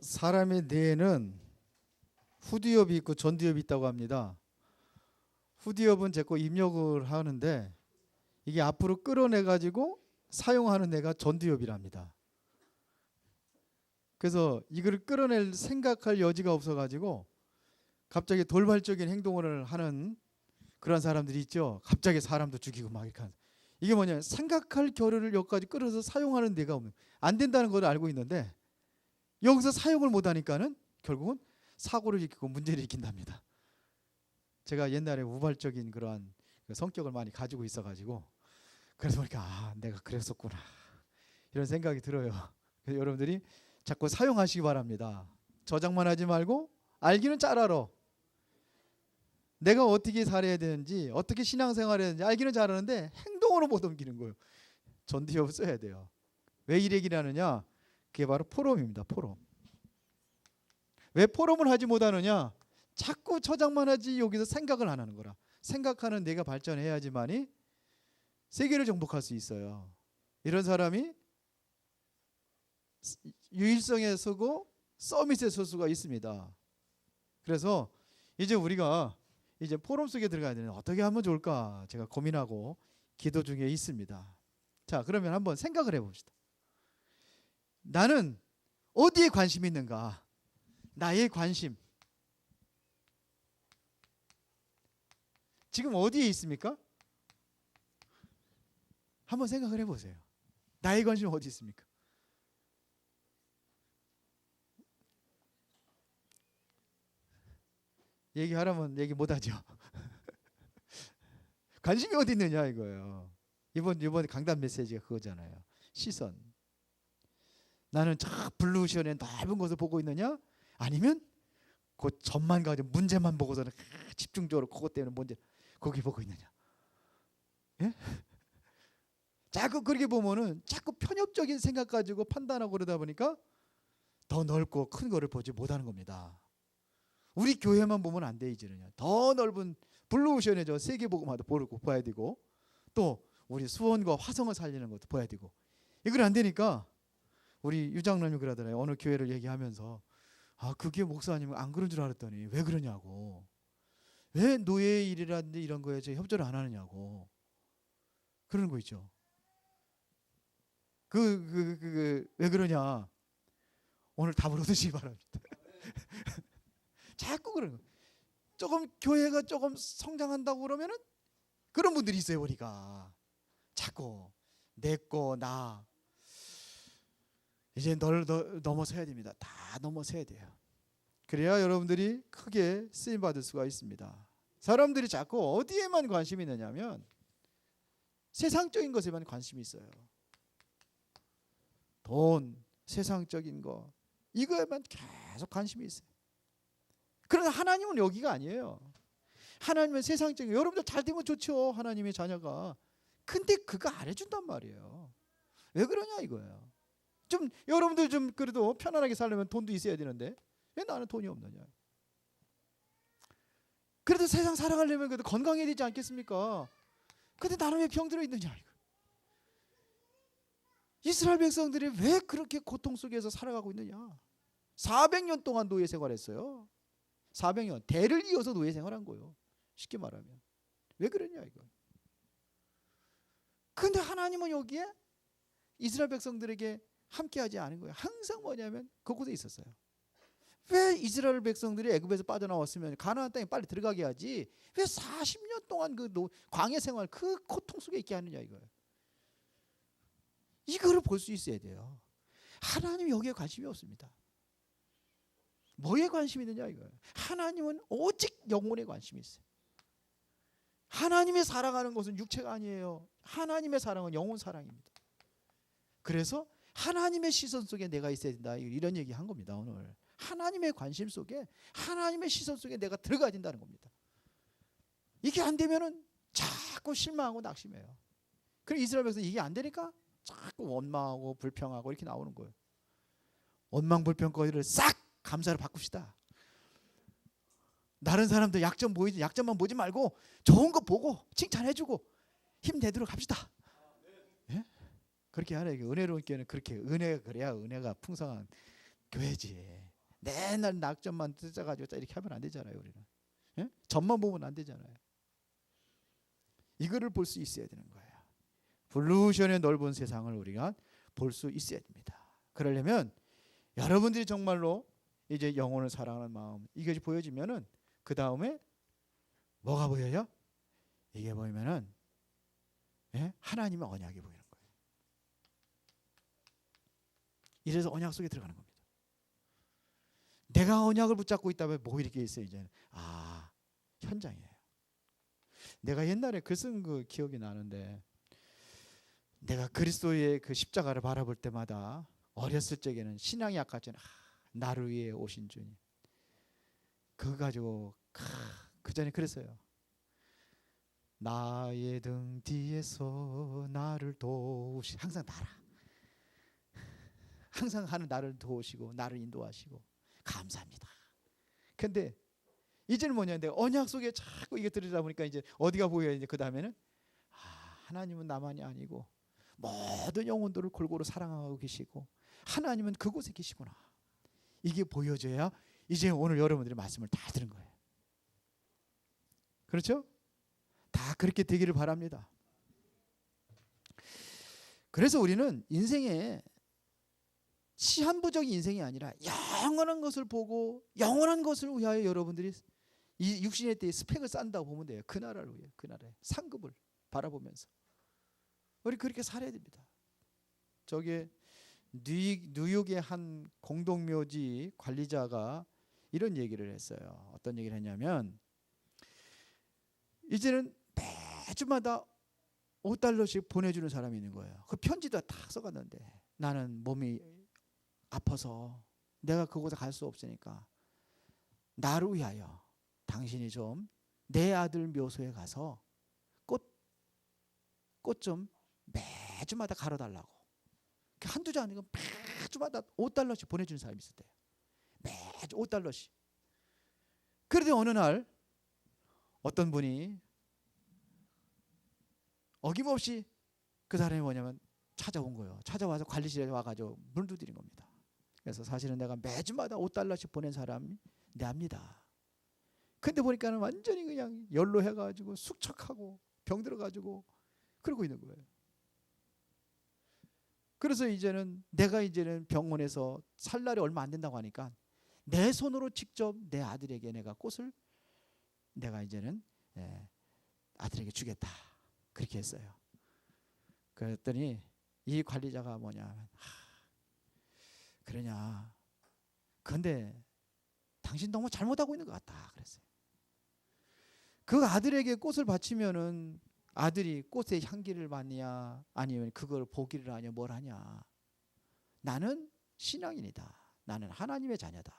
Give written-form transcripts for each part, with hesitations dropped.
사람의 뇌에는 후두엽이 있고 전두엽이 있다고 합니다. 후두엽은 제거 입력을 하는데 이게 앞으로 끌어내 가지고 사용하는 애가 전두엽이랍니다. 그래서 이걸 끌어낼 생각할 여지가 없어 가지고 갑자기 돌발적인 행동을 하는 그런 사람들이 있죠. 갑자기 사람도 죽이고 막 이렇게 하는. 이게 뭐냐, 생각할 겨를을 여기까지 끌어서 사용하는 데가 없는, 안 된다는 걸 알고 있는데 여기서 사용을 못하니까는 결국은 사고를 일으키고 문제를 일으킨답니다. 제가 옛날에 우발적인 그러한 성격을 많이 가지고 있어가지고 그래서 보니까 내가 그랬었구나 이런 생각이 들어요. 그래서 여러분들이 자꾸 사용하시기 바랍니다. 저장만 하지 말고 알기는 잘 알아. 내가 어떻게 살아야 되는지, 어떻게 신앙생활을 해야 되는지 알기는 잘 아는데 행동으로 못 옮기는 거예요. 전두엽 써야 돼요. 왜 이 얘기를 하느냐, 그게 바로 포럼입니다. 포럼. 왜 포럼을 하지 못하느냐, 자꾸 저장만 하지 여기서 생각을 안 하는 거라. 생각하는 내가 발전해야지만이 세계를 정복할 수 있어요. 이런 사람이 유일성에 서고 서밋에 설 수가 있습니다. 그래서 이제 우리가 이제 포럼 속에 들어가야 되는 어떻게 하면 좋을까 제가 고민하고 기도 중에 있습니다. 자, 그러면 한번 생각을 해봅시다. 나는 어디에 관심이 있는가? 나의 관심 지금 어디에 있습니까? 한번 생각을 해보세요. 나의 관심 어디 있습니까? 얘기하라면 얘기 못하죠. 관심이 어디 있느냐 이거예요. 이번 강단 메시지가 그거잖아요. 시선. 나는 저 블루오션의 넓은 곳을 보고 있느냐, 아니면 그 점만 가지고 문제만 보고서는 집중적으로 그것 때문에 문제 거기 보고 있느냐. 예? 자꾸 그렇게 보면은 자꾸 편협적인 생각 가지고 판단하고 그러다 보니까 더 넓고 큰 거를 보지 못하는 겁니다. 우리 교회만 보면 안 돼. 이제는요, 더 넓은 블루오션의 저 세계복음화도 보고 봐야 되고, 또 우리 수원과 화성을 살리는 것도 봐야 되고, 이걸 안 되니까 우리 유장로님 그러더라고요. 어느 교회를 얘기하면서 그게 목사님은 안 그런 줄 알았더니 왜 그러냐고, 왜 노예 일이라든지 이런 거에 저 협조를 안 하느냐고 그러는 거 있죠. 왜 그러냐, 오늘 답을 얻으시기 바랍니다. 자꾸 그러는 거. 조금 교회가 조금 성장한다고 그러면은 그런 분들이 있어요. 우리가 자꾸 내 거 나 이제 널 넘어서야 됩니다. 다 넘어서야 돼요. 그래야 여러분들이 크게 쓰임 받을 수가 있습니다. 사람들이 자꾸 어디에만 관심이 있느냐면 세상적인 것에만 관심이 있어요. 돈, 세상적인 거, 이거에만 계속 관심이 있어요. 그러나 하나님은 여기가 아니에요. 하나님은 세상적인, 여러분들 잘 되면 좋죠, 하나님의 자녀가. 근데 그거 안 해준단 말이에요. 왜 그러냐 이거예요. 좀 여러분들 좀 그래도 편안하게 살려면 돈도 있어야 되는데 왜 나는 돈이 없느냐. 그래도 세상 살아가려면 그래도 건강해야 되지 않겠습니까? 근데 나는 왜 병들어 있느냐 이거. 이스라엘 백성들이 왜 그렇게 고통 속에서 살아가고 있느냐. 400년 동안 노예 생활했어요. 400년 대를 이어서 노예 생활한 거예요. 쉽게 말하면 왜 그러냐 이거. 근데 하나님은 여기에 이스라엘 백성들에게 함께하지 않은 거예요. 항상 뭐냐면 그곳에 있었어요. 왜 이스라엘 백성들이 애굽에서 빠져나왔으면 가나안 땅에 빨리 들어가게 하지, 왜 40년 동안 그 광야 생활 그 고통 속에 있게 하느냐 이거예요. 이거를 볼 수 있어야 돼요. 하나님 여기에 관심이 없습니다. 뭐에 관심이 있느냐 이거예요. 하나님은 오직 영혼에 관심이 있어요. 하나님의 사랑하는 것은 육체가 아니에요. 하나님의 사랑은 영혼 사랑입니다. 그래서 하나님의 시선 속에 내가 있어야 된다, 이런 얘기 한 겁니다. 오늘 하나님의 관심 속에, 하나님의 시선 속에 내가 들어가야 된다는 겁니다. 이게 안 되면은 자꾸 실망하고 낙심해요. 그래서 이스라엘 백성이 이게 안 되니까 자꾸 원망하고 불평하고 이렇게 나오는 거예요. 원망 불평거리를 싹 감사로 바꿉시다. 다른 사람들 약점만 보지 말고 좋은 거 보고 칭찬해주고 힘내도록 합시다. 예? 그렇게 하라. 은혜로운 교회는 그렇게, 은혜가 그래야 은혜가 풍성한 교회지. 맨날 낙점만 뜯어가지고 이렇게 하면 안 되잖아요. 우리는 예? 점만 보면 안 되잖아요. 이거를 볼 수 있어야 되는 거예요. 블루오션의 넓은 세상을 우리가 볼 수 있어야 됩니다. 그러려면 여러분들이 정말로 이제 영혼을 사랑하는 마음 이것이 보여지면은 그 다음에 뭐가 보여요? 이게 보이면은 예? 하나님의 언약이 보이는 거예요. 이래서 언약 속에 들어가는 겁니다. 내가 언약을 붙잡고 있다면 뭐 이렇게 있어요. 이제는 현장이에요. 내가 옛날에 글 쓴 그 기억이 나는데 내가 그리스도의 그 십자가를 바라볼 때마다 어렸을 적에는 신앙이 약했잖아요. 나를 위해 오신 주님. 그거 가지고 그 전에 그랬어요. 나의 등 뒤에서 나를 도우시 항상 항상 하는 나를 도우시고 나를 인도하시고 감사합니다. 근데 이제는 뭐냐? 내가 언약 속에 자꾸 이게 들으다 보니까 이제 어디가 보여요? 이제 그 다음에는 하나님은 나만이 아니고 모든 영혼들을 골고루 사랑하고 계시고 하나님은 그곳에 계시구나. 이게 보여져야 이제 오늘 여러분들이 말씀을 다 들은 거예요. 그렇죠? 다 그렇게 되기를 바랍니다. 그래서 우리는 인생에 시한부적인 인생이 아니라 영원한 것을 보고 영원한 것을 위하여 여러분들이 이 육신의 때에 스펙을 쌓는다고 보면 돼요. 그 나라를 위해, 그 나라의 상급을 바라보면서 우리 그렇게 살아야 됩니다. 저게 뉴욕의 한 공동묘지 관리자가 이런 얘기를 했어요. 어떤 얘기를 했냐면 이제는 매주마다 $5씩 보내주는 사람이 있는 거예요. 그 편지도 다 써갔는데 나는 몸이 아파서 내가 그곳에 갈 수 없으니까 나를 위하여 당신이 좀 내 아들 묘소에 가서 꽃 좀 매주마다 갈아달라고. 한두 장 아니고 매주마다 $5씩 보내주는 사람이 있었대요. 매주 $5씩. 그런데 어느 날 어떤 분이 어김없이 그 사람이 뭐냐면 찾아온 거예요. 찾아와서 관리실에 와가지고 물 두드린 겁니다. 그래서 사실은 내가 매주마다 $5씩 보낸 사람이 내합니다. 근데 보니까는 완전히 그냥 연로해가지고 숙척하고 병들어가지고 그러고 있는 거예요. 그래서 이제는 내가 병원에서 살 날이 얼마 안 된다고 하니까 내 손으로 직접 내 아들에게 내가 꽃을 내가 이제는 아들에게 주겠다. 그렇게 했어요. 그랬더니 이 관리자가 뭐냐면 그러냐. 근데 당신 너무 잘못하고 있는 것 같다. 그랬어요. 그 아들에게 꽃을 바치면은 아들이 꽃의 향기를 맡냐 아니면 그걸 보기를 하냐 뭘 하냐. 나는 신앙인이다. 나는 하나님의 자녀다.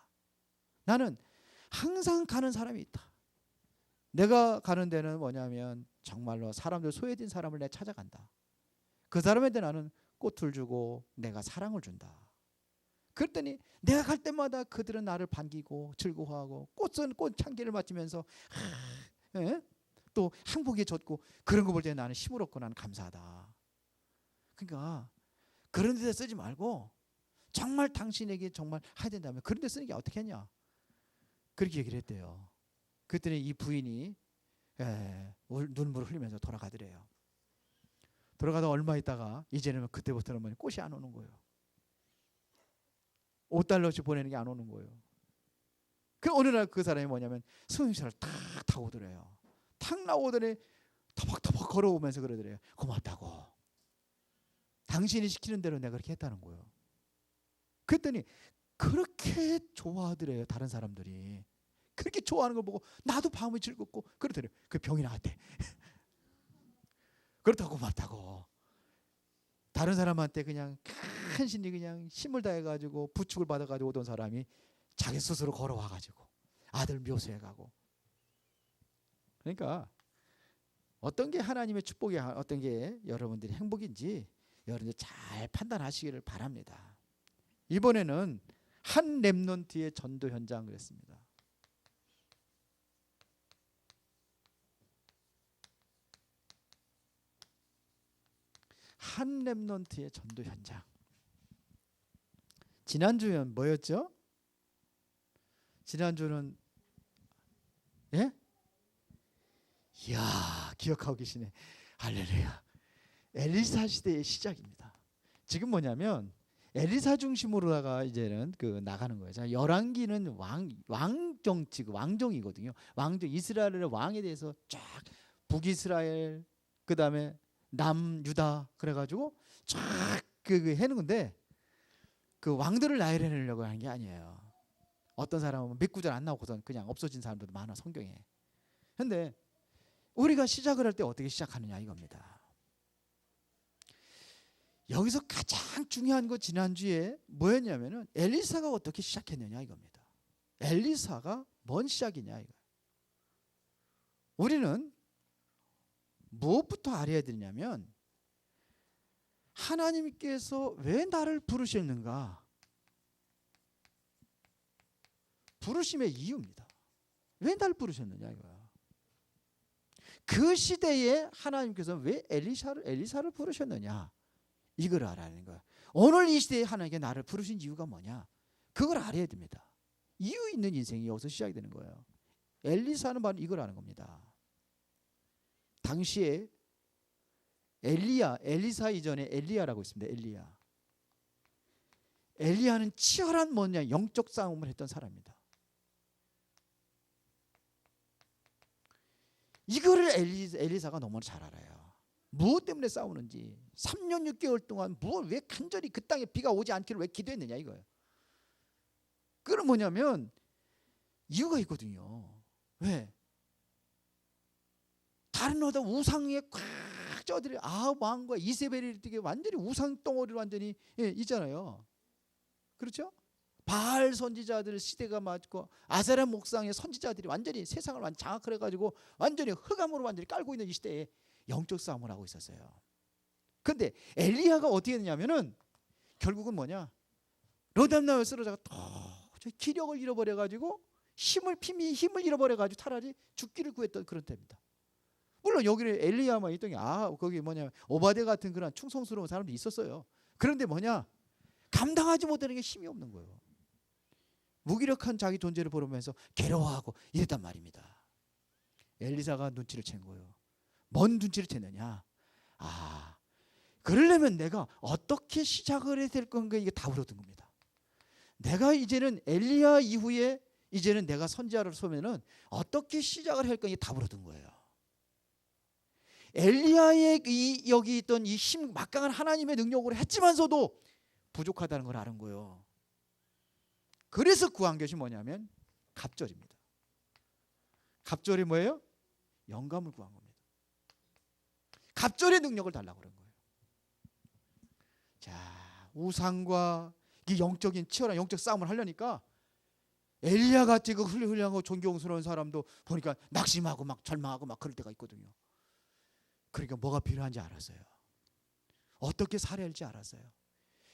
나는 항상 가는 사람이 있다. 내가 가는 데는 뭐냐면 정말로 사람들 소외된 사람을 내가 찾아간다. 그 사람한테 나는 꽃을 주고 내가 사랑을 준다. 그랬더니 내가 갈 때마다 그들은 나를 반기고 즐거워하고 꽃은 꽃 향기를 맡으면서 또 행복에 젖고 그런 거 볼 때 나는 힘을 얻고 나는 감사하다. 그러니까 그런 데다 쓰지 말고 정말 당신에게 정말 해야 된다면 그런 데 쓰는 게 어떻게 했냐. 그렇게 얘기를 했대요. 그랬더니 이 부인이 눈물을 흘리면서 돌아가더래요. 돌아가다 얼마 있다가 이제는 그때부터는 꽃이 안 오는 거예요. $5씩 보내는 게 안 오는 거예요. 그 어느 날 그 사람이 뭐냐면 승용차를 탁 타고 오더래요. 탁 나오더니 터벅터벅 걸어오면서 그러더래요. 고맙다고. 당신이 시키는 대로 내가 그렇게 했다는 거예요. 그랬더니 그렇게 좋아하더래요. 다른 사람들이. 그렇게 좋아하는 걸 보고 나도 마음이 즐겁고 그러더래요. 그 병이 나왔대. 그렇다고 고맙다고. 다른 사람한테 그냥 간신히 그냥 힘을 다해가지고 부축을 받아가지고 오던 사람이 자기 스스로 걸어와가지고 아들 묘소에 가고. 그러니까 어떤 게 하나님의 축복이 어떤 게 여러분들이 행복인지 여러분들 잘 판단하시기를 바랍니다. 이번에는 한 렘넌트의 전도 현장 그랬습니다. 한 렘넌트의 전도 현장. 지난주는 뭐였죠? 지난주는 예? 이야, 기억하고 계시네. 할렐루야. 엘리사 시대의 시작입니다. 지금 뭐냐면 엘리사 중심으로다가 이제는 그 나가는 거예요. 자, 열왕기는 왕정치, 왕정이거든요. 왕정, 이스라엘의 왕에 대해서 쫙 북이스라엘, 그 다음에 남유다 그래가지고 쫙 그 해는 건데, 그 왕들을 나열해내려고 하는 게 아니에요. 어떤 사람은 몇 구절 안 나오고선 그냥 없어진 사람들도 많아, 성경에. 근데 우리가 시작을 할 때 어떻게 시작하느냐 이겁니다. 여기서 가장 중요한 거 지난주에 뭐였냐면은 엘리사가 어떻게 시작했느냐 이겁니다. 엘리사가 뭔 시작이냐 이거. 우리는 무엇부터 알아야 되냐면 하나님께서 왜 나를 부르셨는가? 부르심의 이유입니다. 왜 나를 부르셨느냐 이거야. 그 시대에 하나님께서 왜 엘리사를 부르셨느냐? 이걸 알아야하는 거야. 오늘 이 시대에 하나님께 나를 부르신 이유가 뭐냐? 그걸 알아야 됩니다. 이유 있는 인생이 여기서 시작이 되는 거예요. 엘리사는 바로 이걸 아는 겁니다. 당시에 엘리사 이전에 엘리야라고 있습니다. 엘리야는 치열한 뭐냐 영적 싸움을 했던 사람입니다. 이거를 엘리사가 너무 잘 알아요. 무엇 때문에 싸우는지. 3년 6개월 동안 왜 간절히 그 땅에 비가 오지 않기를 왜 기도했느냐 이거예요. 그건 뭐냐면 이유가 있거든요. 왜? 다른 어떤 우상에 꽉 쪄들이 아합 왕과 이세벨이 되게 완전히 우상 덩어리로 완전히 있잖아요. 그렇죠? 바알 선지자들 시대가 맞고 아세라 목상의 선지자들이 완전히 세상을 장악을 해가지고 완전히 흑암으로 완전히 깔고 있는 이 시대에 영적 싸움을 하고 있었어요. 그런데 엘리야가 어떻게 했냐면은 결국은 뭐냐? 르담나무에 쓰러져가 도저히 기력을 잃어버려가지고 힘을 잃어버려가지고 차라리 죽기를 구했던 그런 때입니다. 물론 여기는 엘리야만 있던 게 거기 뭐냐 오바데 같은 그런 충성스러운 사람도 있었어요. 그런데 뭐냐 감당하지 못하는 게 힘이 없는 거예요. 무기력한 자기 존재를 보면서 괴로워하고 이랬단 말입니다. 엘리사가 눈치를 챈 거예요. 뭔 눈치를 챘느냐? 그러려면 내가 어떻게 시작을 해야 될 건가 이게 다 울어든 겁니다. 내가 이제는 엘리야 이후에 이제는 내가 선지자를 서면은 어떻게 시작을 할 건가 이게 다 울어든 거예요. 엘리야의 여기 있던 이 막강한 하나님의 능력으로 했지만서도 부족하다는 걸 아는 거예요. 그래서 구한 것이 뭐냐면 갑절입니다. 갑절이 뭐예요? 영감을 구한 겁니다. 갑절의 능력을 달라고 그런 거예요. 자, 우상과 이 영적인 치열한 영적 싸움을 하려니까 엘리야 같이 그 훌륭하고 존경스러운 사람도 보니까 낙심하고 막 절망하고 막 그럴 때가 있거든요. 그러니까 뭐가 필요한지 알았어요. 어떻게 살아야 할지 알았어요.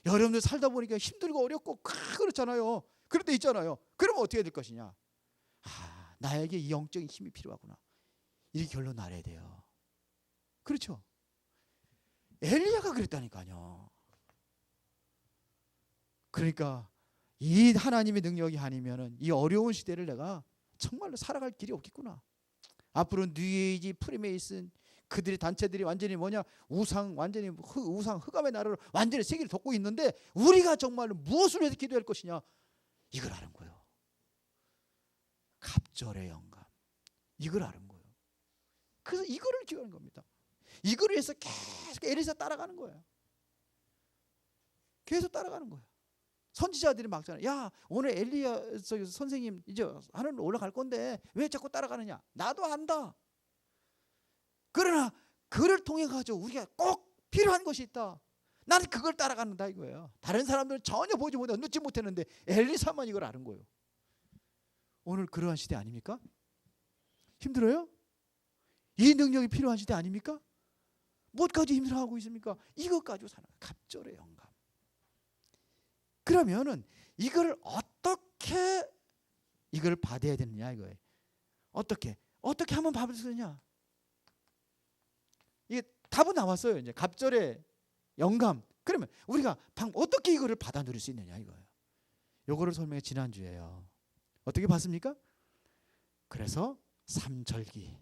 여러분들 살다 보니까 힘들고 어렵고 그렇잖아요. 그럴 때 있잖아요. 그러면 어떻게 될 것이냐? 나에게 이 영적인 힘이 필요하구나. 이렇게 결론 알아야 돼요. 그렇죠? 엘리야가 그랬다니까요. 그러니까 이 하나님의 능력이 아니면은 이 어려운 시대를 내가 정말로 살아갈 길이 없겠구나. 앞으로 뉴에이지, 프리메이슨 그들의 단체들이 완전히 뭐냐 완전히 우상 흑암의 나라로 완전히 세계를 덮고 있는데 우리가 정말로 무엇을 해서 기도할 것이냐 이걸 아는 거예요. 갑절의 영감 이걸 아는 거예요. 그래서 이거를 기도하는 겁니다. 이거를 해서 계속 엘리사 따라가는 거예요. 계속 따라가는 거예요. 선지자들이 막잖아요. 야 오늘 엘리야 선생님 이제 하늘로 올라갈 건데 왜 자꾸 따라가느냐. 나도 안다. 그러나 그를 통해 가지고 우리가 꼭 필요한 것이 있다. 나는 그걸 따라간다 이거예요. 다른 사람들은 전혀 보지 못하고 듣지 못했는데 엘리사만 이걸 아는 거예요. 오늘 그러한 시대 아닙니까? 힘들어요? 이 능력이 필요한 시대 아닙니까? 무엇까지 힘들어하고 있습니까? 이것 가지고 사는 거예요. 갑절의 영감. 그러면은 이걸 어떻게 이걸 받아야 되느냐 이거예요. 어떻게 하면 받을 수 있느냐? 이게 답은 나왔어요. 이제 갑절의 영감. 그러면 우리가 어떻게 이거를 받아 누릴 수 있느냐 이거예요. 요거를 설명해 지난주에요. 어떻게 봤습니까? 그래서 삼절기.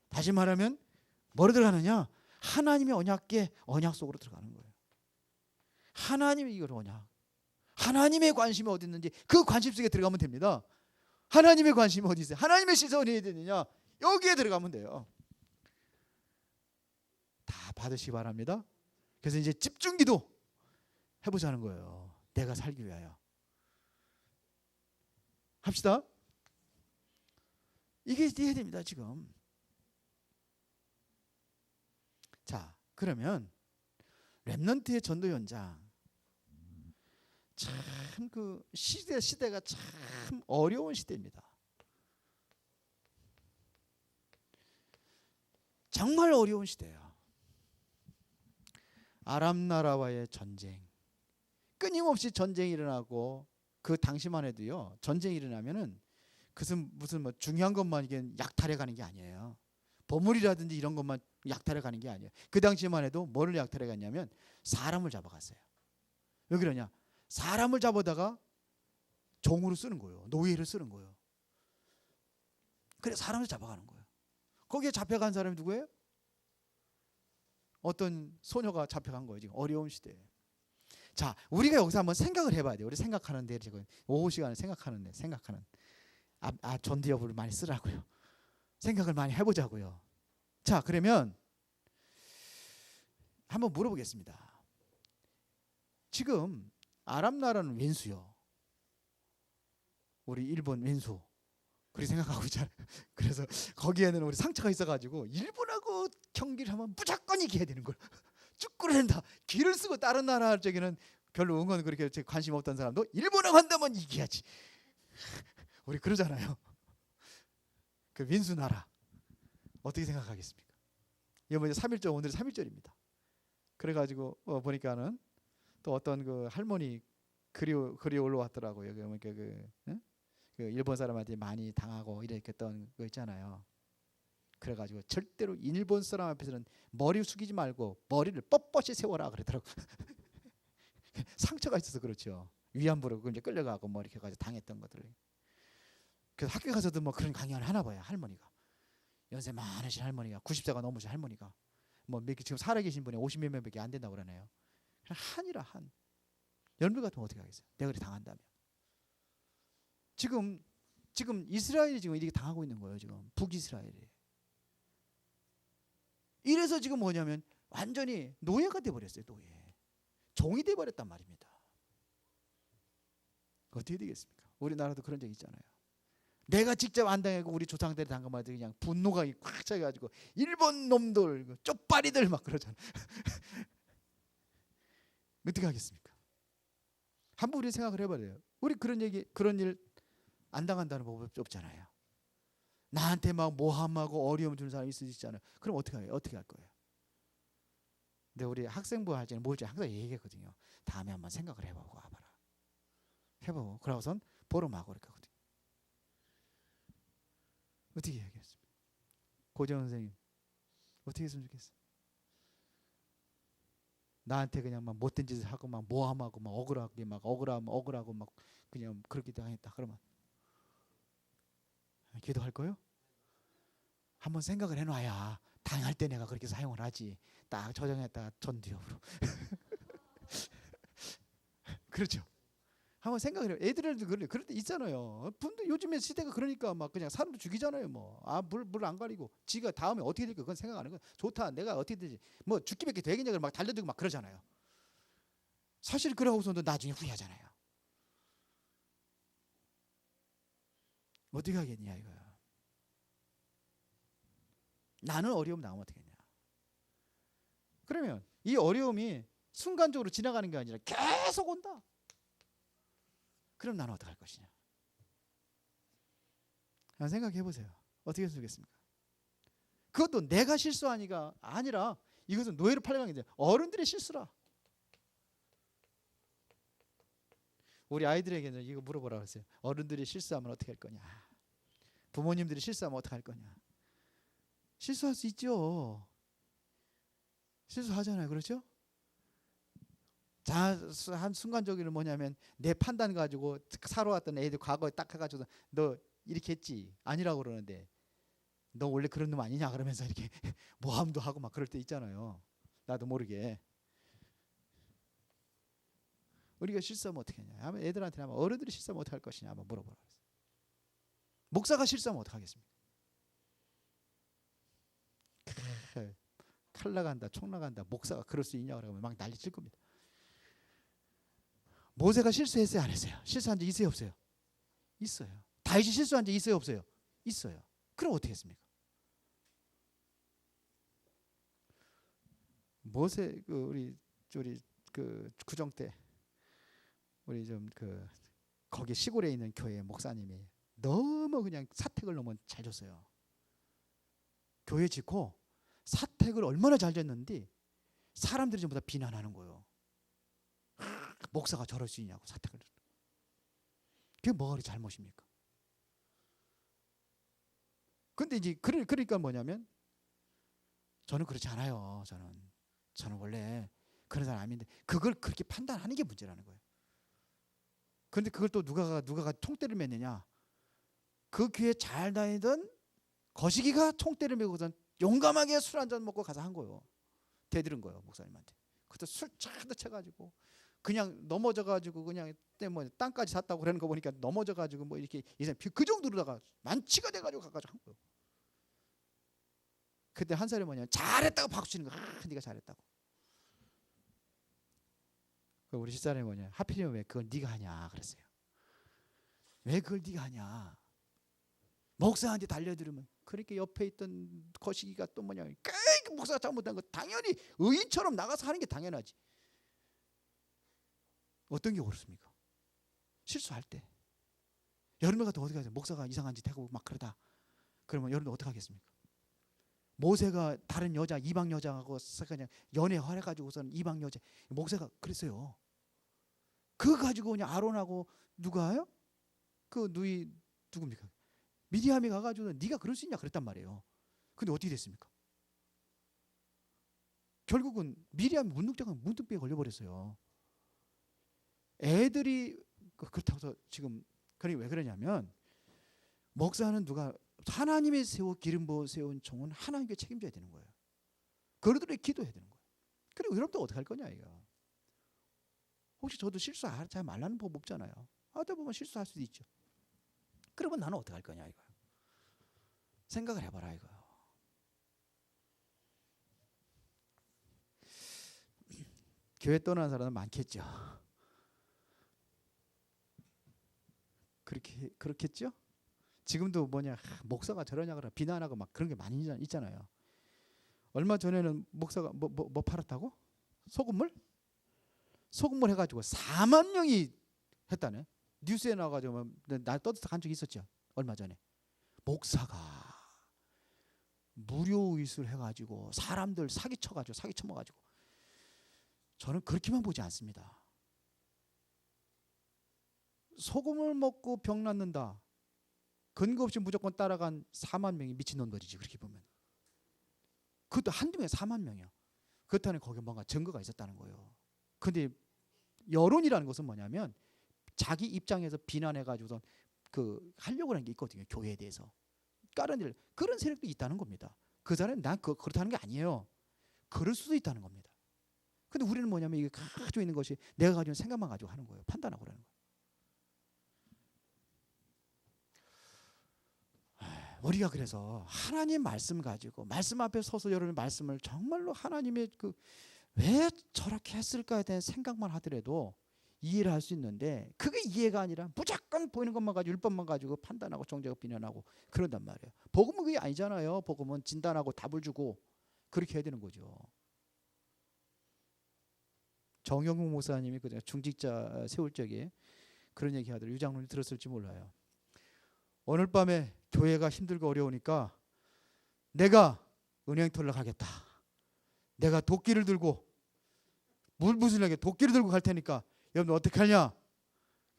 다시 말하면 뭐로 들어가느냐? 하나님의 언약계, 언약 속으로 들어가는 거예요. 하나님의 이걸 언약. 하나님의 관심이 어디 있는지 그 관심 속에 들어가면 됩니다. 하나님의 관심이 어디 있어요? 하나님의 시선이 어디 있느냐? 여기에 들어가면 돼요. 다 받으시기 바랍니다. 그래서 이제 집중기도 해보자는 거예요. 내가 살기 위하여. 합시다. 이게 해야 됩니다, 지금. 자, 그러면 렘넌트의 전도 현장. 참 그 시대가 참 어려운 시대입니다. 정말 어려운 시대예요. 아람 나라와의 전쟁. 끊임없이 전쟁이 일어나고 그 당시만 해도요. 전쟁이 일어나면은 그것은 무슨 뭐 중요한 것만 이게 약탈해 가는 게 아니에요. 보물이라든지 이런 것만 약탈해 가는 게 아니에요. 그 당시만 해도 뭐를 약탈해 갔냐면 사람을 잡아갔어요. 왜 그러냐? 사람을 잡아다가 종으로 쓰는 거예요. 노예를 쓰는 거예요. 그래 사람을 잡아가는 거예요. 거기에 잡혀간 사람이 누구예요? 어떤 소녀가 잡혀간 거예요. 지금 어려운 시대에. 자, 우리가 여기서 한번 생각을 해봐야 돼요. 우리 생각하는데 지금 오후 시간에 생각하는 존디어블을 많이 쓰라고요. 생각을 많이 해보자고요. 자, 그러면 한번 물어보겠습니다. 지금 아랍 나라는 왼수요. 우리 일본 왼수. 그렇게 생각하고 있잖아요. 그래서 거기에는 우리 상처가 있어가지고 일본하고 경기를 하면 무조건 이겨야 되는 거예요. 축구를 한다. 기를 쓰고 다른 나라 쪽에는 별로 응원 그렇게 관심 없던 사람도 일본하고 한다면 이겨야지. 우리 그러잖아요. 그 왼수 나라 어떻게 생각하겠습니까? 이거 뭐냐 3.1절 오늘 3.1절입니다. 그래가지고 보니까는 또 어떤 그 할머니 글이 올라왔더라고요. 그러니까 그 일본 사람한테 많이 당하고 이렇게 했던 거 있잖아요. 그래가지고 절대로 일본 사람 앞에서는 머리 숙이지 말고 머리를 뻣뻣이 세워라 그러더라고. 상처가 있어서 그렇죠. 위안부로 이제 끌려가고 뭐 이렇게 가지고 당했던 것들. 그래서 학교 가서도 뭐 그런 강연을 하나 봐요. 할머니가 연세 많으신 할머니가 90세가 넘으신 할머니가 뭐 지금 살아계신 분이 50몇 명밖에 안 된다고 그러네요. 한이라 한 열물 같으면 어떻게 하겠어요? 내가 그렇게 당한다면. 지금 이스라엘이 지금 이렇게 당하고 있는 거예요. 지금 북이스라엘이. 이래서 지금 뭐냐면 완전히 노예가 돼버렸어요. 노예. 종이 돼버렸단 말입니다. 어떻게 되겠습니까? 우리나라도 그런 적 있잖아요. 내가 직접 안 당하고 우리 조상들이 당한 말도 그냥 분노가 꽉 차가지고 일본 놈들, 쪽발이들 막 그러잖아요. 어떻게 하겠습니까? 한번 우리 생각을 해봐요. 우리 그런 일 안 당한다는 법이 없잖아요. 나한테 막 모함하고 어려움 주는 사람이 있을 수 있잖아요. 그럼 어떻게 할 거예요? 근데 우리 학생부 할 때는 뭘지 항상 얘기했거든요. 다음에 한번 생각을 해보고 와봐라. 해보고 그러고선 보름하고 이렇게 하거든요. 어떻게 해야겠습니까? 고정 선생님 어떻게 했으면 좋겠어요? 나한테 그냥 막 못된 짓을 하고 막 모함하고 막 억울하고 막 그냥 그렇게 당했다 그러면 기도할 거요? 한번 생각을 해놔야 당할 때 내가 그렇게 사용을 하지. 딱 저장했다가 전두엽으로. 그렇죠. 한번 생각을 해요. 애들도 그럴 때 있잖아요. 요즘에 시대가 그러니까 막 그냥 사람도 죽이잖아요. 뭐 물 안 가리고 지가 다음에 어떻게 될까 그건 생각 안 하는 거. 좋다. 내가 어떻게 되지? 뭐 죽기밖에 되겠냐 막 달려들고 막 그러잖아요. 사실 그러고서도 나중에 후회하잖아요. 어떻게 하겠냐 이거야. 나는 어려움 나오면 어떻게 했냐. 그러면 이 어려움이 순간적으로 지나가는 게 아니라 계속 온다. 그럼 나는 어떻게 할 것이냐. 한번 생각해 보세요. 어떻게 했으면 좋겠습니까? 그것도 내가 실수하니까 아니라 이것은 노예로 팔려가는 게 어른들의 실수라. 우리 아이들에게는 이거 물어보라고 했어요. 어른들이 실수하면 어떻게 할 거냐. 부모님들이 실수하면 어떻게 할 거냐. 실수할 수 있죠. 실수하잖아요. 그렇죠? 자, 한 순간적으로 뭐냐면 내 판단 가지고 살아왔던 애들 과거에 딱 해가지고 너 이렇게 했지 아니라고 그러는데 너 원래 그런 놈 아니냐 그러면서 이렇게 모함도 하고 막 그럴 때 있잖아요. 나도 모르게. 우리가 실수하면 어떻게 하냐. 아마 애들한테 아마 어른들이 실수하면 어떻게 할 것이냐 아마 물어보라. 목사가 실수하면 어떻게 하겠습니까? 칼 나간다, 총 나간다. 목사가 그럴 수 있냐 그러면 막 난리 칠 겁니다. 모세가 실수했어요, 안 했어요? 실수한 적 있어요, 없어요? 있어요. 다윗이 실수한 적 있어요, 없어요? 있어요. 그럼 어떻게 했습니까? 모세 우리 그 구정 때 우리 좀 거기 시골에 있는 교회 목사님이 너무 그냥 사택을 너무 잘 줬어요. 교회 짓고 사택을 얼마나 잘 줬는데 사람들이 전부 다 비난하는 거예요. 목사가 저럴 수 있냐고 사택을. 그게 뭐가 그렇게 잘못입니까? 근데 이제 그러니까 뭐냐면 저는 그렇지 않아요. 저는 원래 그런 사람 아닌데 그걸 그렇게 판단하는 게 문제라는 거예요. 그런데 그걸 또 누가가 총대를 맸느냐? 그 교회 잘 다니던 거시기가 총대를 메고선 용감하게 술 한잔 먹고 가서 한 거예요. 대들은 거예요 목사님한테. 그때 술 차도 쳐가지고 그냥 넘어져가지고 그냥 뭐 땅까지 샀다고 그러는 거 보니까 넘어져가지고 뭐 이렇게 그 정도로다가 만취가 돼가지고 가가지고 한 거예요. 그때 한 사람이 뭐냐면 잘했다고 박수 치는 거야. 네가 잘했다고. 우리 집사람이 뭐냐 하필이면 왜 그걸 네가 하냐 그랬어요. 왜 그걸 네가 하냐. 목사한테 달려들으면 그렇게 옆에 있던 거시기가 또 뭐냐 목사가 잘못한 거 당연히 의인처럼 나가서 하는 게 당연하지. 어떤 게 옳습니까? 실수할 때 여러분 같은 어떻게 하세요? 목사가 이상한 짓 하고 막 그러다 그러면 여러분 어떻게 하겠습니까? 모세가 다른 여자 이방 여자하고 그냥 연애해가지고서는 이방 여자 목사가 그랬어요. 그거 가지고 그냥 아론하고 누가요? 그 누이 누굽니까? 미디암이 가가지고 네가 그럴 수 있냐 그랬단 말이에요. 근데 어떻게 됐습니까? 결국은 미디암이 문득병에 걸려버렸어요. 애들이 그렇다고 해서 지금 왜 그러냐면 목사는 누가 하나님의 기름 부어 세운 종은 하나님께 책임져야 되는 거예요. 그러더니 기도해야 되는 거예요. 그리고 여러분도 어떻게 할 거냐 이거. 혹시 저도 실수하지 말라는 법 없잖아요. 하다 보면 실수할 수도 있죠. 그러면 나는 어떻게 할 거냐 이거. 생각을 해봐라 이거. 교회 떠나는 사람은 많겠죠. 그렇겠죠? 지금도 목사가 저러냐 그러 비난하고 막 그런 게 많이 있잖아요. 얼마 전에는 목사가 뭐 팔았다고? 소금물 해가지고 4만 명이 했다네. 뉴스에 나와가지고 나 떠들썩한 적이 있었죠. 얼마 전에 목사가 무료 의술 해가지고 사람들 사기 쳐먹어가지고 저는 그렇게만 보지 않습니다. 소금을 먹고 병 낫는다. 근거 없이 무조건 따라간 4만 명이 미친놈들이지 그렇게 보면. 그것도 한두 명에 4만 명이야. 그렇다는 거기에 뭔가 증거가 있었다는 거예요. 근데 여론이라는 것은 뭐냐면 자기 입장에서 비난해가지고서 하려고 하는 게 있거든요. 교회에 대해서. 그런 세력도 있다는 겁니다. 그 사람은 난 그렇다는 게 아니에요. 그럴 수도 있다는 겁니다. 근데 우리는 뭐냐면 이게 가지고 있는 것이 내가 가지고 있는 생각만 가지고 하는 거예요. 판단하고 그러는 거예요. 우리가 그래서 하나님 말씀 가지고 말씀 앞에 서서 여러분의 말씀을 정말로 하나님의 왜 저렇게 했을까에 대한 생각만 하더라도 이해를 할 수 있는데 그게 이해가 아니라 무조건 보이는 것만 가지고 율법만 가지고 판단하고 정죄하고 비난하고 그런단 말이에요. 복음은 그게 아니잖아요. 복음은 진단하고 답을 주고 그렇게 해야 되는 거죠. 정영국 목사님이 중직자 세울 적에 그런 얘기 하더라고요. 유장론이 들었을지 몰라요. 오늘 밤에 교회가 힘들고 어려우니까 내가 은행털러 가겠다. 내가 도끼를 들고 물부슬에게 도끼를 들고 갈 테니까 여러분 어떻게 하냐?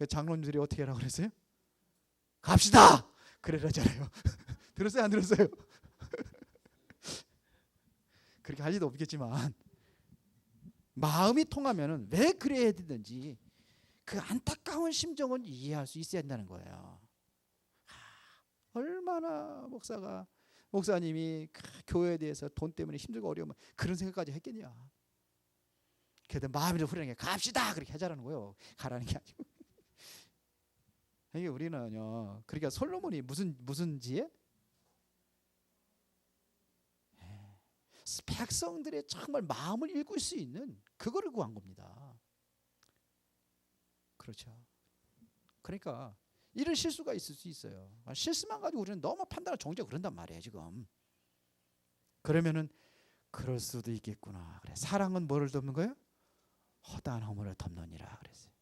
장로님들이 어떻게 하라고 그랬어요? 갑시다. 그래라잖아요. 들었어요? 안 들었어요? 그렇게 할 리도 없겠지만 마음이 통하면은 왜 그래야 되든지 그 안타까운 심정은 이해할 수 있어야 한다는 거예요. 얼마나 목사님이 교회에 대해서 돈 때문에 힘들고 어려우면 그런 생각까지 했겠냐. 그래도 마음이 후련하게 갑시다 그렇게 하자라는 거예요. 가라는 게 아니고. 이게 우리는요. 그러니까 솔로몬이 무슨 지혜? 백성들의 정말 마음을 읽을 수 있는 그거를 구한 겁니다. 그렇죠. 그러니까 이런 실수가 있을 수 있어요. 실수만 가지고 우리는 너무 판단을 정죄하고 그런단 말이에요 지금. 그러면은 그럴 수도 있겠구나. 그래. 사랑은 뭐를 덮는 거예요? 허다한 허물을 덮느니라 그랬어요.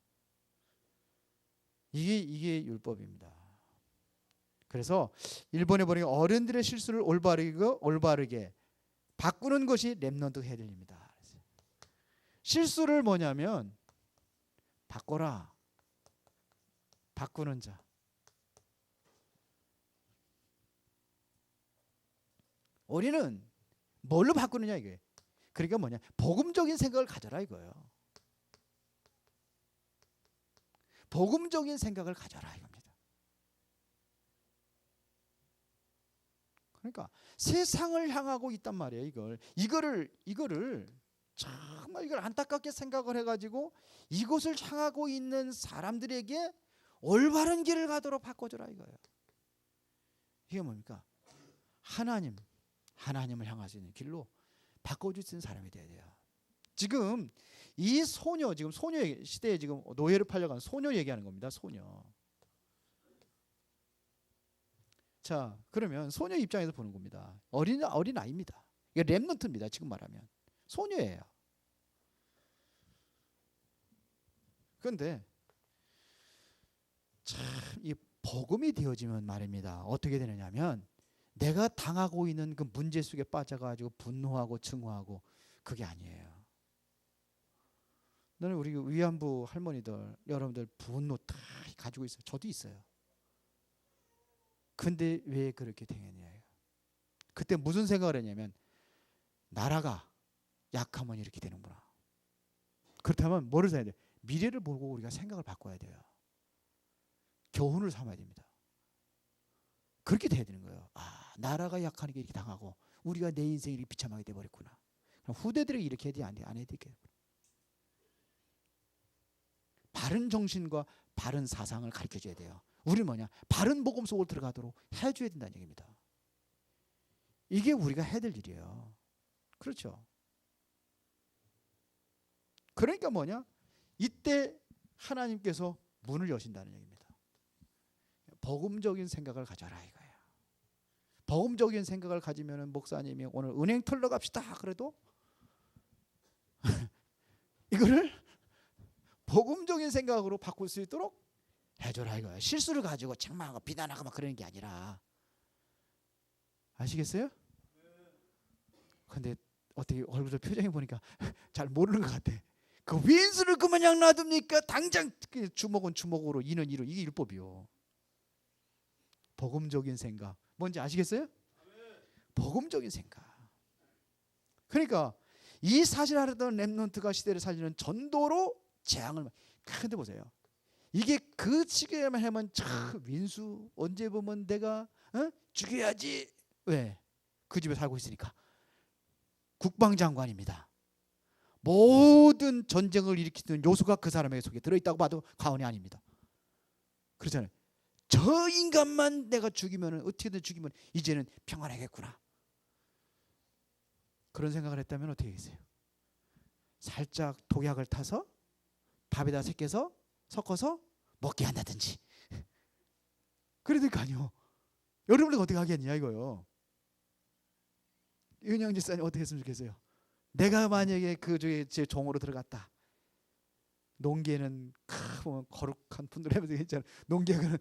이게 율법입니다. 그래서 일본에 보니까 어른들의 실수를 올바르게 바꾸는 것이 렘넌트 해야 될 일입니다. 실수를 뭐냐면 바꿔라. 바꾸는 자. 우리는 뭘로 바꾸느냐 이게. 그러니까 뭐냐? 복음적인 생각을 가져라 이거예요. 복음적인 생각을 가져라 이겁니다. 그러니까 세상을 향하고 있단 말이에요. 이거를 정말 이걸 안타깝게 생각을 해가지고 이곳을 향하고 있는 사람들에게 올바른 길을 가도록 바꿔줘라 이거예요. 이게 뭡니까? 하나님을 향할 수 있는 길로 바꿔줄 수 있는 사람이 돼야 돼요. 지금 이 소녀 시대에 지금 노예를 팔려간 소녀 얘기하는 겁니다. 소녀. 자, 그러면 소녀 입장에서 보는 겁니다. 어린 아이입니다. 이게 렘넌트입니다. 지금 말하면 소녀예요. 그런데 참 이 복음이 되어지면 말입니다. 어떻게 되느냐면 내가 당하고 있는 그 문제 속에 빠져가지고 분노하고 증오하고 그게 아니에요. 너는 우리 위안부 할머니들 여러분들 분노 다 가지고 있어요. 저도 있어요. 근데 왜 그렇게 되느냐요. 그때 무슨 생각을 했냐면 나라가 약하면 이렇게 되는구나. 그렇다면 뭐를 해야 돼? 미래를 보고 우리가 생각을 바꿔야 돼요. 교훈을 삼아야 됩니다. 그렇게 돼야 되는 거예요. 나라가 약하니까 이렇게 당하고 우리가 내 인생이 이렇게 비참하게 돼버렸구나. 후대들에게 이렇게 해야 돼? 안 해야 돼? 바른 정신과 바른 사상을 가르쳐줘야 돼요. 우리는 뭐냐? 바른 복음 속으로 들어가도록 해줘야 된다는 얘기입니다. 이게 우리가 해야 될 일이에요. 그렇죠? 그러니까 뭐냐? 이때 하나님께서 문을 여신다는 얘기입니다. 복음적인 생각을 가져라 이거예요. 복음적인 생각을 가지면 목사님이 오늘 은행 털러 갑시다 그래도 이거를 복음적인 생각으로 바꿀 수 있도록 해줘라 이거예요. 실수를 가지고 책망하고 비난하고 막 그러는 게 아니라. 아시겠어요? 근데 어떻게 얼굴 표정이 보니까 잘 모르는 것 같아. 그 윈수를 그마냥 놔둡니까? 당장 주먹은 주먹으로 이는 이로 이게 율법이요. 복음적인 생각 뭔지 아시겠어요? 복음적인 생각. 그러니까 이 사실 하려던 렘넌트가 시대를 살리는 전도로 재앙을. 근데 보세요. 이게 그 시기에만 하면 윈수 언제 보면 내가 죽여야지. 왜? 그 집에 살고 있으니까. 국방장관입니다. 모든 전쟁을 일으키는 요소가 그 사람의 속에 들어있다고 봐도 과언이 아닙니다. 그렇잖아요. 저 인간만 내가 죽이면 어떻게든 죽이면 이제는 평안하겠구나. 그런 생각을 했다면 어떻게 하겠어요? 살짝 독약을 타서 밥에다 섞어서 먹게 한다든지. 그러니까요. 여러분들 어떻게 하겠냐 이거요. 윤영 집사님 어떻게 했으면 좋겠어요? 내가 만약에 제 종으로 들어갔다. 농계는 보면 거룩한 분들 하면서 했잖아. 농계는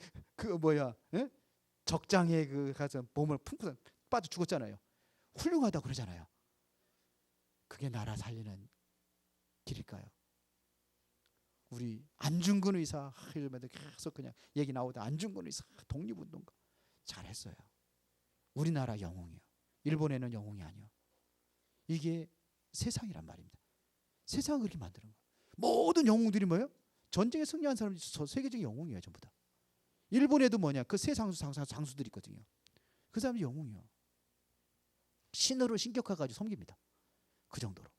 적장에 가서 몸을 품고 빠져 죽었잖아요. 훌륭하다 그러잖아요. 그게 나라 살리는 길일까요? 우리 안중근 의사 이러면서 계속 그냥 얘기 나오다 안중근 의사 독립운동가 잘했어요. 우리나라 영웅이요. 일본에는 영웅이 아니요. 이게 세상이란 말입니다. 세상을 그렇게 만드는 거예요. 모든 영웅들이 뭐예요? 전쟁에 승리한 사람들이 세계적인 영웅이에요. 전부 다. 일본에도 뭐냐, 그 세 장수들이 있거든요. 그 사람이 영웅이요. 신으로 신격화가지고 섬깁니다. 그 정도로.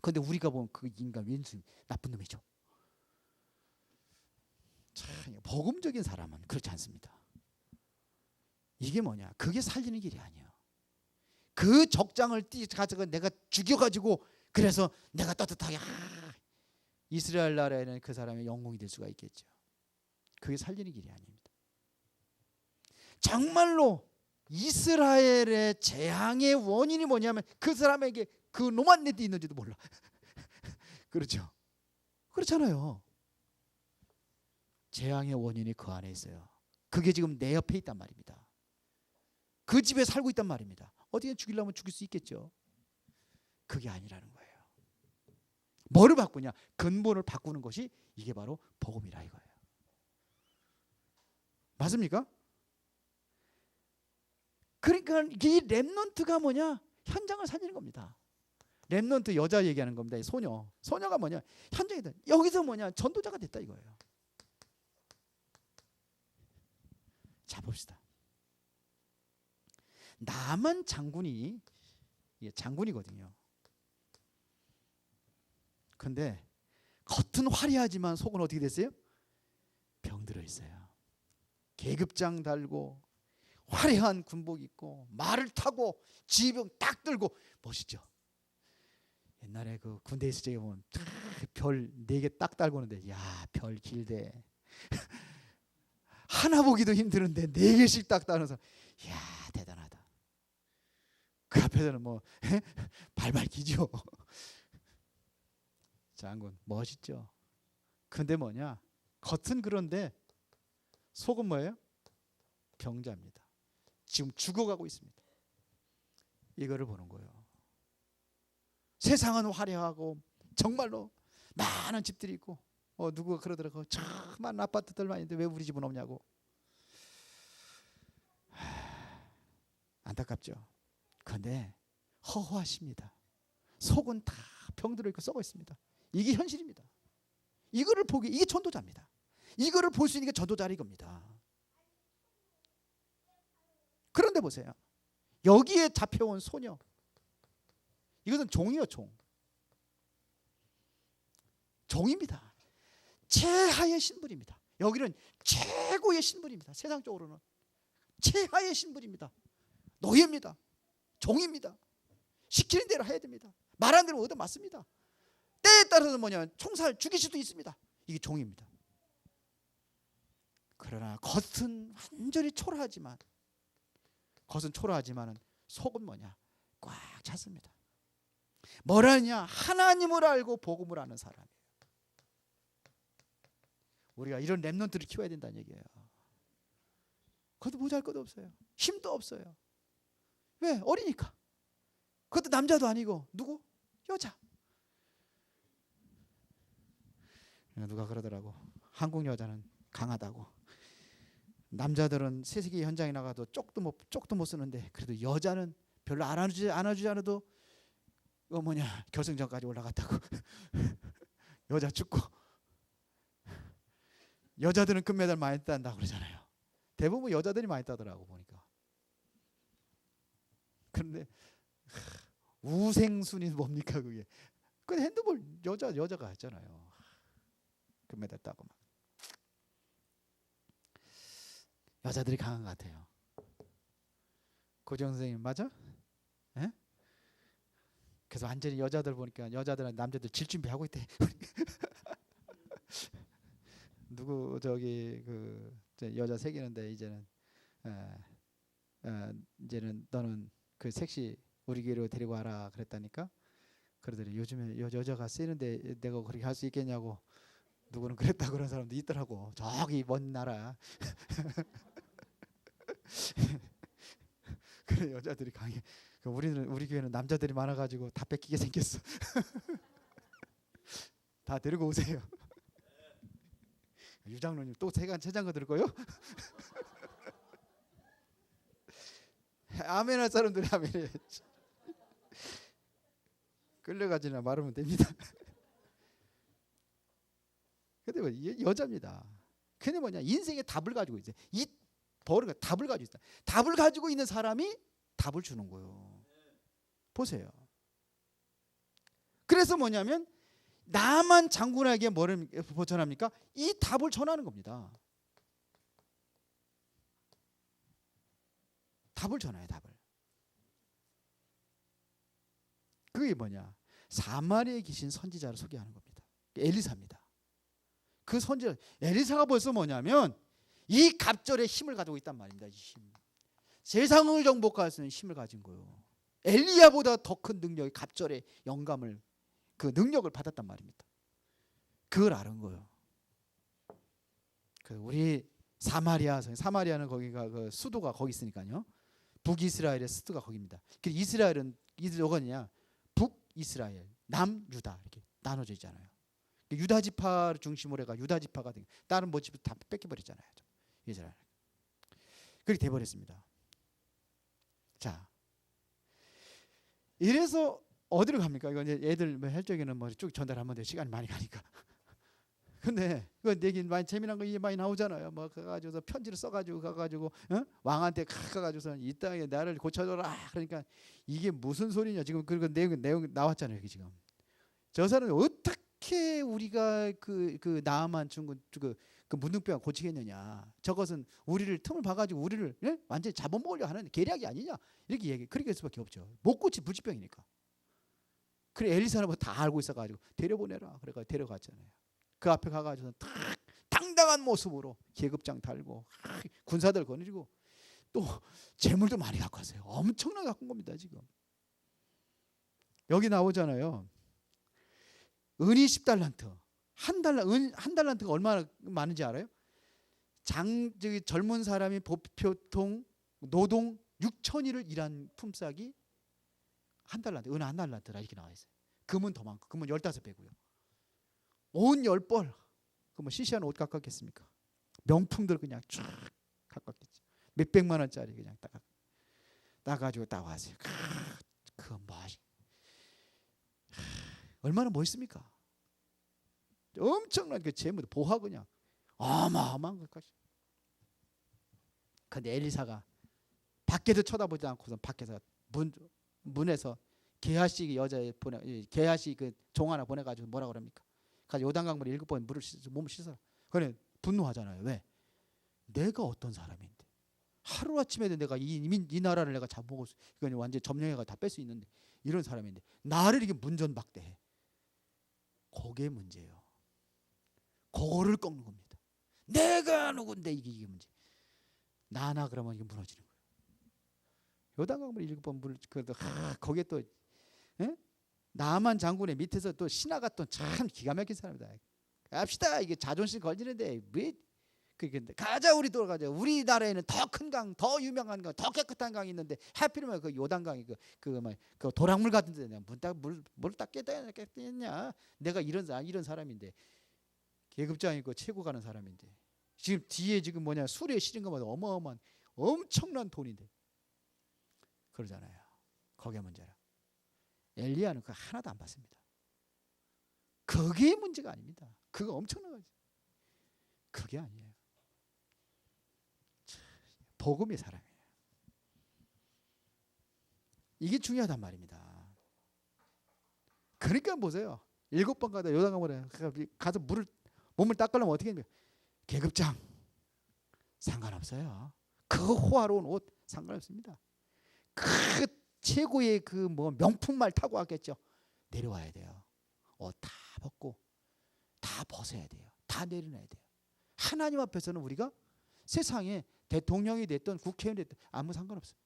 그런데 우리가 보면 그 인간 왼수 나쁜 놈이죠. 참 복음적인 사람은 그렇지 않습니다. 이게 뭐냐, 그게 살리는 길이 아니에요. 그 적장을 가져가 내가 죽여가지고 그래서 내가 떳떳하게 이스라엘 나라에는 그 사람의 영웅이 될 수가 있겠죠. 그게 살리는 길이 아닙니다. 정말로 이스라엘의 재앙의 원인이 뭐냐면 그 사람에게 그 노만네도 있는지도 몰라. 그렇죠? 그렇잖아요. 재앙의 원인이 그 안에 있어요. 그게 지금 내 옆에 있단 말입니다. 그 집에 살고 있단 말입니다. 어떻게 죽이려면 죽일 수 있겠죠. 그게 아니라는 거예요. 뭐를 바꾸냐? 근본을 바꾸는 것이 이게 바로 복음이라 이거예요. 맞습니까? 그러니까 이 렘넌트가 뭐냐? 현장을 살리는 겁니다. 렘넌트 여자 얘기하는 겁니다. 소녀가 뭐냐? 현장이다. 여기서 뭐냐? 전도자가 됐다 이거예요. 자 봅시다. 나만 장군이 장군이거든요. 근데 겉은 화려하지만 속은 어떻게 됐어요? 병들어 있어요. 계급장 달고 화려한 군복 입고 말을 타고 지병 딱 들고 멋있죠. 옛날에 그 군대 있을 적에 보면 별 4개 딱 달고 오는데 야, 별 길대. 하나 보기도 힘드는데 4개씩 딱 따면서 야, 대단하다. 그 앞에서는 뭐 발발 기죠. 장군 멋있죠. 근데 뭐냐? 겉은 그런데 속은 뭐예요? 병자입니다. 지금 죽어가고 있습니다. 이거를 보는 거예요. 세상은 화려하고 정말로 많은 집들이 있고 누구가 그러더라고. 참 많은 아파트들만 있는데 왜 우리 집은 없냐고. 안타깝죠. 그런데 허허하십니다. 속은 다 병들어 있고 썩어 있습니다. 이게 현실입니다. 이거를 보기, 이게 전도자입니다. 이거를 볼 수 있는 게 전도자리 겁니다. 그런데 보세요. 여기에 잡혀온 소녀. 이것은 종이요, 종. 종입니다. 최하의 신분입니다. 여기는 최고의 신분입니다. 세상적으로는 최하의 신분입니다. 노예입니다. 종입니다. 시키는 대로 해야 됩니다. 말하는 대로 얻어맞습니다. 때에 따라서 뭐냐, 총살 죽일 수도 있습니다. 이게 종입니다. 그러나 겉은 완전히 초라하지만, 겉은 초라하지만은 속은 뭐냐, 꽉 찼습니다. 뭐라냐, 하나님을 알고 복음을 아는 사람이에요. 우리가 이런 렘넌트를 키워야 된다는 얘기예요. 그것도 모자랄 것도 없어요. 힘도 없어요. 왜? 어리니까. 그것도 남자도 아니고 누구? 여자. 누가 그러더라고. 한국 여자는 강하다고. 남자들은 세계 현장에 나가도 쪽도 못 쓰는데 그래도 여자는 별로 안아주지 않아도 결승전까지 올라갔다고. 여자 축구. 여자들은 금메달 많이 딴다고 그러잖아요. 대부분 여자들이 많이 따더라고 보니까. 그런데 우생순위 뭡니까 그게? 그 핸드볼 여자가 했잖아요. 금메달 따고 막. 여자들이 강한 것 같아요. 고정 선생님 맞아? 에? 그래서 완전히 여자들 보니까 여자들은 남자들 질 준비하고 있대. 누구 저기 그 여자 새기는데 이제는 이제는 너는 그 섹시 우리 교회로 데리고 와라 그랬다니까. 그러더니 요즘에 여자가 쓰는데 내가 그렇게 할 수 있겠냐고. 누구는 그랬다 그런 사람도 있더라고. 저기 먼 나라. 그래 여자들이 강해. 우리 교회는 남자들이 많아가지고 다 뺏기게 생겼어. 다 데리고 오세요. 유장로님 또 세장거 들을 거요? 아멘할 사람들이 아멘해야지. 끌려가지나 말하면 됩니다. 근데 뭐 여자입니다. 근데 뭐냐, 인생의 답을 가지고 있어요. 이 버릇 답을 가지고 있다. 답을 가지고 있는 사람이 답을 주는 거예요. 보세요. 그래서 뭐냐면 나만 장군에게 뭐를 전합니까? 이 답을 전하는 겁니다. 답을 전해요. 답을. 그게 뭐냐, 사마리아에 계신 선지자를 소개하는 겁니다. 엘리사입니다. 그 선지자 엘리사가 벌써 뭐냐면 이 갑절의 힘을 가지고 있단 말입니다. 이 힘. 세상을 정복할 수 있는 힘을 가진 거예요. 엘리야보다 더 큰 능력이 갑절의 영감을, 그 능력을 받았단 말입니다. 그걸 아는 거예요. 그 우리 사마리아는 거기가 그 수도가 거기 있으니까요. 북이스라엘의 수도가 거기입니다. 그 이스라엘은 어디냐? 북이스라엘, 남유다 이렇게 나눠져 있잖아요. 유다 지파를 중심으로 해가 유다 지파가 된, 다른 뭐 집을 다 뺏겨버렸잖아요. 이스라엘. 그렇게 돼버렸습니다. 자, 이래서 어디로 갑니까? 이거 이제 애들 할 적에는 뭐 쭉 전달하면 돼. 시간이 많이 가니까. 근데 그 얘기 많이 재미난 거 많이 나오잖아요. 뭐 가가지고서 편지를 써가지고 가가지고 왕한테 가가지고서 이 땅에 나를 고쳐줘라. 그러니까 이게 무슨 소리냐 지금. 그리고 내용 나왔잖아요. 여기 지금 저 사람이 어떻게 우리가 그 나아만 중군 그 문둥병 고치겠느냐. 저것은 우리를 틈을 봐가지고 우리를 완전히 잡아먹으려 하는 계략이 아니냐. 이렇게 그렇게 할 수밖에 없죠. 못 고치 불치병이니까. 그래 엘리사는 뭐 다 알고 있어가지고 데려보내라. 그래가 데려갔잖아요. 그 앞에 가가지고 딱 당당한 모습으로 계급장 달고 군사들 거느리고 또 재물도 많이 갖고 왔어요. 엄청나게 갖고 온 겁니다. 지금 여기 나오잖아요. 은이 10달란트. 한 달란트가 얼마나 많은지 알아요? 저기 젊은 사람이 보통 노동 6천일을 일한 품삯이 한 달란트, 은 한 달란트라 이렇게 나와 있어요. 금은 더 많고, 금은 15배고요. 옷 10벌. 그 뭐 시시한 옷 가깝겠습니까? 명품들 그냥 쫙 가깝겠죠. 몇백만 원짜리 그냥 딱 가지고 딱 왔어요. 그 맛이 얼마나 멋있습니까? 엄청난 그 재물 보화 그냥 어마어마한 것까지. 근데 엘리사가 밖에도 쳐다보지 않고서 밖에서 문에서 게하시 여자애 게하시 그 종 하나 보내가지고 뭐라 그럽니까? 가서 요단강물에 7번 몸을 씻어라. 그래 분노하잖아요. 왜? 내가 어떤 사람인데 하루 아침에도 내가 이 나라를 내가 잡아먹을 수, 이건 완전 점령해가 다 뺄 수 있는데 이런 사람인데 나를 이게 문전박대해. 그게 문제예요. 그거를 꺾는 겁니다. 내가 누군데 이게 문제. 나나 그러면 이게 무너지는 거예요. 요단강물 7번 물 거기에 또 나만 장군의 밑에서 또 신하가 또 참 기가 막힌 사람이다. 갑시다. 이게 자존심 걸리는데 왜 가자. 우리 돌아가자. 우리나라에는 더 큰 강, 더 유명한 강, 더 깨끗한 강이 있는데 하필이면 그 요단강이 그 도랑물 같은 데 내가 뭘 닦겠냐. 내가 이런 사람인데 계급장이고 최고 가는 사람인데 지금 뒤에 지금 뭐냐 술에 실은 것마다 어마어마한 엄청난 돈인데 그러잖아요. 거기에 문제라. 엘리야는 그거 하나도 안 받습니다. 그게 문제가 아닙니다. 그거 엄청난 거지. 그게 아니에요. 복음의 사람이에요. 이게 중요하단 말입니다. 그러니까 보세요. 7번 가다 요단강물에 가서 몸을 닦으려면 어떻게 합니까? 계급장 상관없어요. 그 호화로운 옷 상관없습니다. 그 최고의 그 뭐 명품 말 타고 왔겠죠. 내려와야 돼요. 옷 다 벗고 다 벗어야 돼요. 다 내려놔야 돼요. 하나님 앞에서는 우리가 세상에 대통령이 됐든 국회의원이 됐든 아무 상관없어요.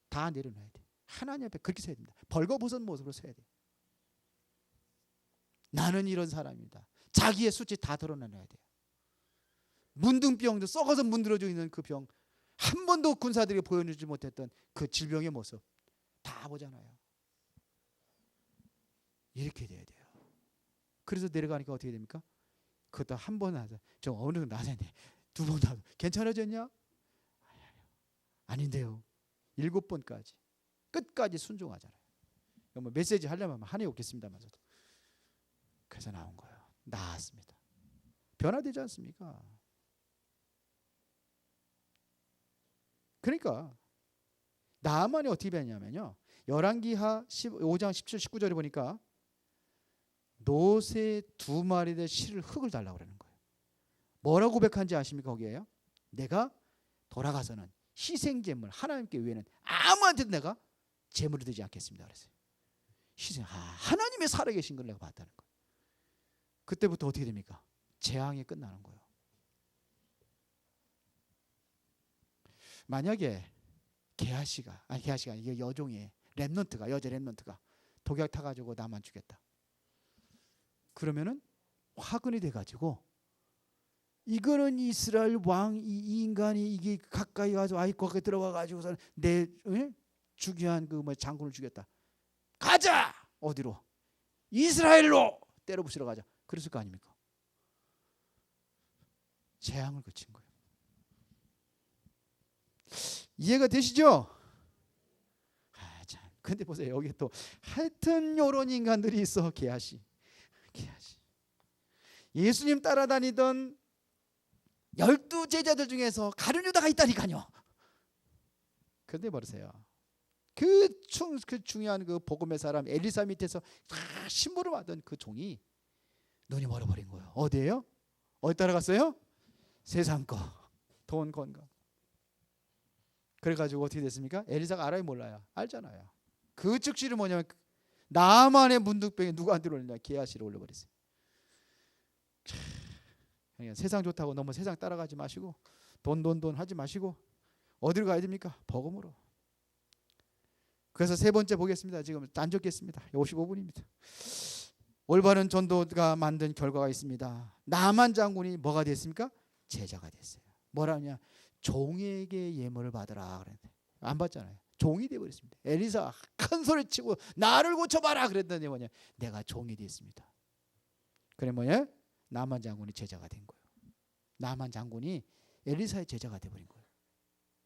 다 내려놔야 돼요. 하나님 앞에 그렇게 서야 됩니다. 벌거벗은 모습으로 서야 돼요. 나는 이런 사람입니다. 자기의 수치 다 드러내놔야 돼요. 문둥병도 썩어서 문드러져 있는 그 병, 한 번도 군사들이 보여주지 못했던 그 질병의 모습 다 보잖아요. 이렇게 돼야 돼요. 그래서 내려가니까 어떻게 됩니까? 그것도 한 번 하자. 저 어느 정도 나섰는데 2번 하자. 괜찮아졌냐? 아닌데요. 7번까지 끝까지 순종하잖아요. 뭐 메시지 하려면 한이 없겠습니다만서도. 그래서 나온 거예요. 나았습니다. 변화되지 않습니까? 그러니까 나만이 어떻게 변했냐면요. 열왕기하 5장 17, 19절에 보니까 노새 2마리의 실을 흙을 달라고 그러는 거예요. 뭐라고 고백한지 아십니까? 거기에요. 내가 돌아가서는 희생제물 하나님께 외에는 아무한테도 내가 제물이 되지 않겠습니다. 그랬어요. 하나님의 살아계신 걸 내가 봤다는 거예요. 그때부터 어떻게 됩니까? 재앙이 끝나는 거예요. 만약에 게하시가 이게 여종의 렘넌트가 여자 렘넌트가 독약 타가지고 나만 죽였다. 그러면은 화근이 돼가지고 이거는 이스라엘 왕 이 인간이 이게 가까이 가서 아이고 가까이 들어가가지고서 내 죽이한 그 장군을 죽였다. 가자 어디로? 이스라엘로 때려 부시러 가자. 그랬을 거 아닙니까? 재앙을 그친 거예요. 이해가 되시죠? 참. 근데 보세요. 여기 또 하여튼 요런 인간들이 있어. 게하시. 예수님 따라다니던 12 제자들 중에서 가룟 유다가 있다니까요. 그런데 보세요. 그 중요한 그 복음의 사람 엘리사 밑에서 신부를 받은 그 종이 눈이 멀어버린 거예요. 어디예요? 어디 따라갔어요? 세상 거, 돈, 건강. 그래가지고 어떻게 됐습니까? 엘리사가 알아요, 몰라요? 알잖아요. 그 즉시를 뭐냐면 나만의 문득병에 누가 안 들어올리냐? 게하시를 올려버렸어요. 그러니까 세상 좋다고 너무 세상 따라가지 마시고 돈 하지 마시고 어디로 가야 됩니까? 복음으로. 그래서 세 번째 보겠습니다. 지금 안 적겠습니다. 55분입니다. 올바른 전도가 만든 결과가 있습니다. 나만 장군이 뭐가 됐습니까? 제자가 됐어요. 뭐라냐? 종에게 예물을 받으라 그랬는데 안 받잖아요. 종이 되어버렸습니다. 엘리사 큰 소리 치고 나를 고쳐봐라 그랬더니 뭐냐? 내가 종이 됐습니다. 그래 뭐냐? 나만 장군이 제자가 된 거예요. 나만 장군이 엘리사의 제자가 돼버린 거예요.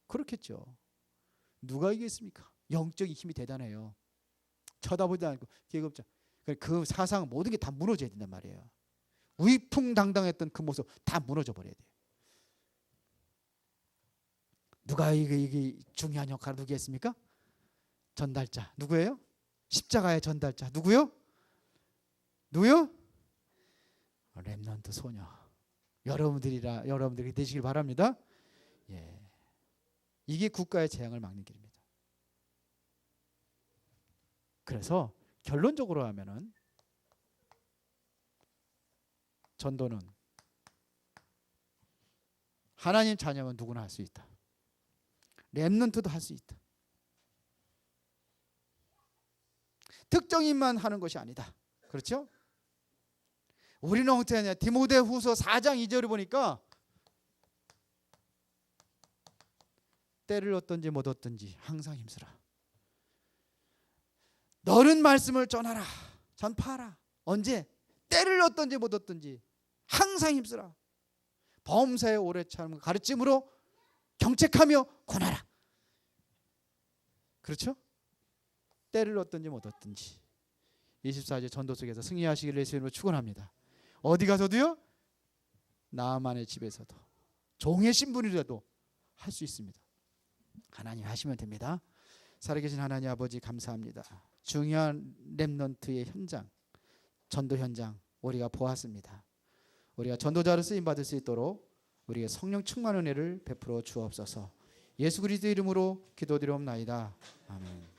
그렇겠죠. 누가 이겼습니까? 영적인 힘이 대단해요. 쳐다보지 않고 계급자. 그 사상 모든 게 다 무너져야 된단 말이에요. 위풍당당했던 그 모습 다 무너져 버려야 돼요. 누가 이게 중요한 역할을 누구 했습니까? 전달자. 누구예요? 십자가의 전달자. 누구요? 렘넌트 소녀. 여러분들이 되시길 바랍니다. 예. 이게 국가의 재앙을 막는 길입니다. 그래서 결론적으로 하면은 전도는 하나님 자녀면 누구나 할 수 있다. 렘넌트도 할 수 있다. 특정인만 하는 것이 아니다. 그렇죠? 우리는 어떻게 하냐? 디모데후서 4장 2절을 보니까 때를 얻든지 못 얻든지 항상 힘쓰라. 너는 말씀을 전하라. 전파하라. 언제? 때를 얻든지 못 얻든지 항상 힘쓰라. 범사에 오래 참고 가르침으로 경책하며 권하라. 그렇죠? 때를 얻든지 못 얻든지 24제 전도 속에서 승리하시기를 예수님으로 축원합니다. 어디 가서도요? 나만의 집에서도 종의 신분이라도 할 수 있습니다. 하나님 하시면 됩니다. 살아계신 하나님 아버지 감사합니다. 중요한 렘넌트의 현장, 전도 현장 우리가 보았습니다. 우리가 전도자로 쓰임받을 수 있도록 우리의 성령 충만 은혜를 베풀어 주옵소서. 예수 그리스도 이름으로 기도드리옵나이다. 아멘.